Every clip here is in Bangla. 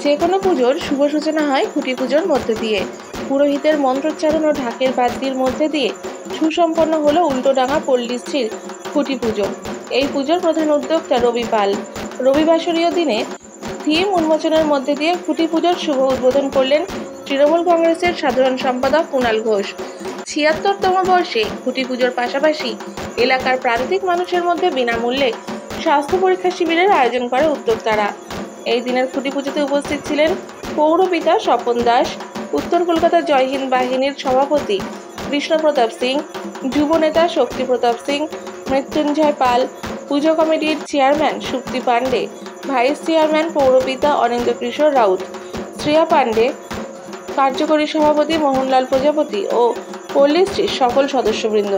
যে কোনো পুজোর শুভ সূচনা হয় খুঁটি পুজোর মধ্যে দিয়ে। পুরোহিতের মন্ত্রোচ্চারণ ও ঢাকের বাদ্যির মধ্যে দিয়ে সুসম্পন্ন হলো উল্টোডাঙ্গা পল্লীশ্রীর খুঁটি পুজো। এই পুজোর প্রধান উদ্যোক্তা রবি পাল। রবিবাসরীয় দিনে থিম উন্মোচনের মধ্যে দিয়ে খুঁটি পুজোর শুভ উদ্বোধন করলেন তৃণমূল কংগ্রেসের সাধারণ সম্পাদক কুণাল ঘোষ। ৭৬তম বর্ষে খুঁটি পুজোর পাশাপাশি এলাকার প্রান্তিক মানুষের মধ্যে বিনামূল্যে স্বাস্থ্য পরীক্ষা শিবিরের আয়োজন করে উদ্যোক্তারা। এই দিনের খুঁটি পুজোতে উপস্থিত ছিলেন পৌরপিতা স্বপন দাস, উত্তর কলকাতা জয় হিন্দ বাহিনীর সভাপতি কৃষ্ণপ্রতাপ সিং, যুব নেতা শক্তি প্রতাপ সিং, মৃত্যুঞ্জয় পাল, পুজো কমিটির chairman Supti Pandey, vice chairman পৌরপিতা অনিন্দ্য কিশোর রাউত, শ্রেয়া পান্ডে, কার্যকরী সভাপতি মোহনলাল প্রজাপতি ও পল্লীশ্রীর সকল সদস্যবৃন্দ।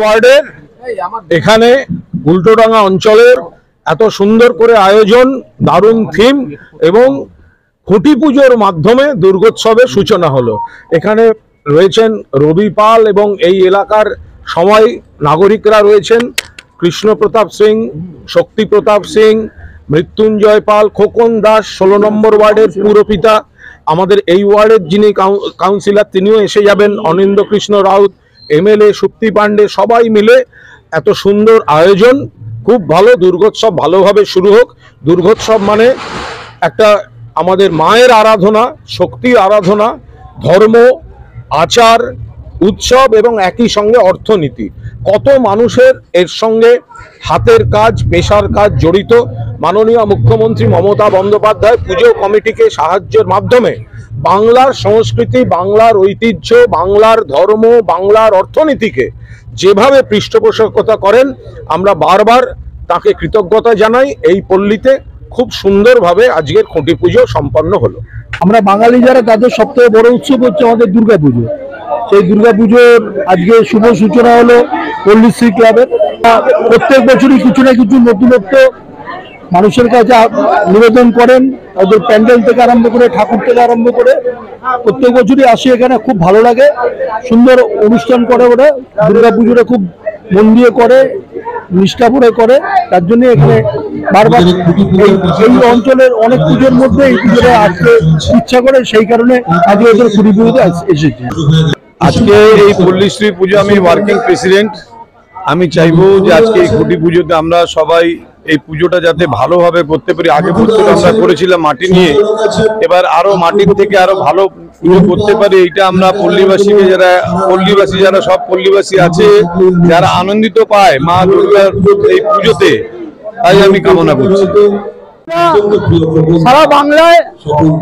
ওয়ার্ডের এখানে উল্টোডাঙ্গা অঞ্চলের এত সুন্দর করে আয়োজন, দারুণ থিম এবং খুঁটি পুজোর মাধ্যমে দুর্গোৎসবের সূচনা হলো। এখানে রয়েছেন রবি পাল এবং এই এলাকার সবাই নাগরিকরা রয়েছেন, কৃষ্ণপ্রতাপ সিং, শক্তি প্রতাপ সিং, মৃত্যুঞ্জয় পাল, খোকন দাস ১৬ নম্বর ওয়ার্ডের পুরপিতা, আমাদের এই ওয়ার্ডের যিনি কাউন্সিলর তিনিও এসে যাবেন, অনিন্দ্য কৃষ্ণ রাউত, এমএলএ সুপ্তি পান্ডে, সবাই মিলে এত সুন্দর আয়োজন। খুব ভালো, দুর্গোৎসব ভালোভাবে শুরু হোক। দুর্গোৎসব মানে একটা আমাদের মায়ের আরাধনা, শক্তির আরাধনা, ধর্ম, আচার, উৎসব এবং একই সঙ্গে অর্থনীতি। কত মানুষের এর সঙ্গে হাতের কাজ, পেশার কাজ জড়িত। মাননীয় মুখ্যমন্ত্রী মমতা বন্দ্যোপাধ্যায় পুজো কমিটিকে সাহায্যের মাধ্যমে বাংলার সংস্কৃতি, বাংলার ঐতিহ্য, বাংলার ধর্ম, বাংলার অর্থনীতিকে যেভাবে পৃষ্ঠপোষকতা করেন, আমরা বারবার তাকে কৃতজ্ঞতা জানাই। এই পল্লীতে খুব সুন্দরভাবে আজকের খুঁটি পুজো সম্পন্ন হলো। আমরা বাঙালি যারা, তাদের সবথেকে বড় উৎসব হচ্ছে আমাদের দুর্গাপুজো। সেই দুর্গাপুজোর আজকে শুভ সূচনা হলো পল্লীশ্রী ক্লাবের। প্রত্যেক বছরই কিছু না কিছু নতুনত্ব মানুষের কাছে নিবেদন করেন, ওদের প্যান্ডেল থেকে আরম্ভ করে, ঠাকুর থেকে আরম্ভ করে প্রত্যেক বছরই আসি এখানে। খুব ভালো লাগে, সুন্দর অনুষ্ঠান করে ওরা। দুর্গাপুজোটা খুব মন দিয়ে করে, নিষ্ঠাভরে করে, তার জন্য এখানে বারবার এই অঞ্চলের অনেক পুজোর মধ্যে এই পুজোটা আসতে ইচ্ছা করে, সেই কারণে আজকে ওদের খুঁটি পুজোতে এসেছি। আজকে এই পল্লীশ্রী পুজো আমি ওয়ার্কিং প্রেসিডেন্ট। আমি চাইবো যে আজকে এই খুঁটি পুজোতে আমরা সবাই এই পুজোটা যাতে ভালোভাবে করতে পারি। আগে বছর আমরা করেছিলাম মাটি নিয়ে, এবার আরো মাটির থেকে আরো ভালো পুজো করতে পারি। এইটা আমরা পল্লীবাসীকে, পল্লীবাসী যারা সব পল্লীবাসী আছে, যারা আনন্দিত পায় মা দুর্গার এই পুজোতে, তাই আমি কামনা করছি। সারা বাংলায়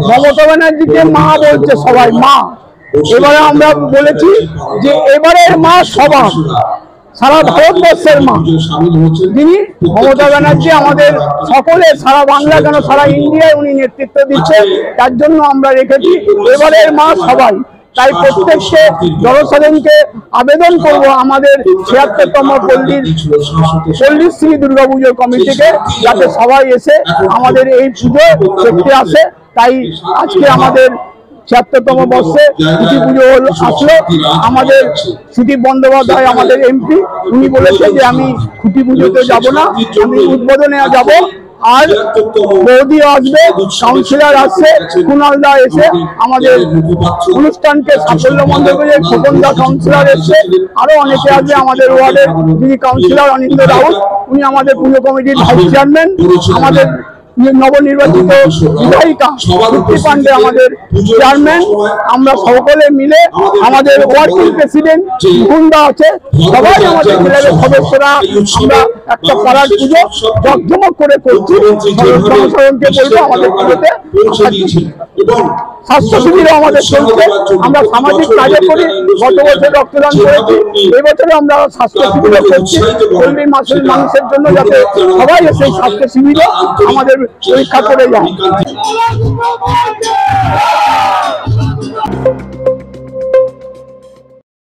মমতা ব্যানার্জিকে মা বলছে সবাই, মা। এবারে আমরা বলেছি যে এবারের মা সবার, সারা ভারতবর্ষের মা, যিনি মমতা ব্যানার্জি আমাদের সকলের, সারা বাংলা কেন সারা ইন্ডিয়ায় উনি নেতৃত্ব দিচ্ছেন, তার জন্য আমরা রেখেছি এবারের মা সবাই। তাই প্রত্যেককে জনসাধারণকে আবেদন করব আমাদের ৭৬তম পল্লীশ্রী দুর্গাপুজোর কমিটিকে, যাতে সবাই এসে আমাদের এই পুজো দেখতে আসে। তাই আজকে আমাদের ৭৬তম বর্ষে খুঁটি পুজো আসলো। আমাদের সুদীপ বন্দ্যোপাধ্যায় আমাদের এমপি, উনি বলেছে যে আমি খুঁটি পুজোতে যাব না, আমি উদ্বোধনে যাব। আর বৌদি আসবে, কাউন্সিলর আসছে, কুণালদা এসে আমাদের অনুষ্ঠানকে সাফল্যমণ্ডিত করে, খোকন দা কাউন্সিলর এসছে, আরো অনেকে আসবে। আমাদের ওয়ার্ডের যিনি কাউন্সিলর অনিন্দ্য রাউত, উনি আমাদের পুজো কমিটির ভাইস চেয়ারম্যান, আমাদের নবনির্বাচিত বিধায়িকা সুপ্তি পান্ডে আমাদের চেয়ারম্যান। আমরা সকলে মিলে, আমাদের ওয়ার্কিং প্রেসিডেন্ট গুন্ডা আছে, সবাই আমাদের ক্লাবের সদস্যরা, আমরা একটা পাড়ার পুজো জমজমক করে করছি। জনসাধারণকে বলবো আমাদের পুজোতে স্বাস্থ্য শিবিরও আমাদের চলছে। আমরা সামাজিক কাজে করি, গত বছর রক্তদান করেছি, এবছরে আমরা স্বাস্থ্য শিবিরও করছি পল্লী মানুষের জন্য, যাতে সবাই এসে স্বাস্থ্য শিবিরে আমাদের পরীক্ষা করে যায়।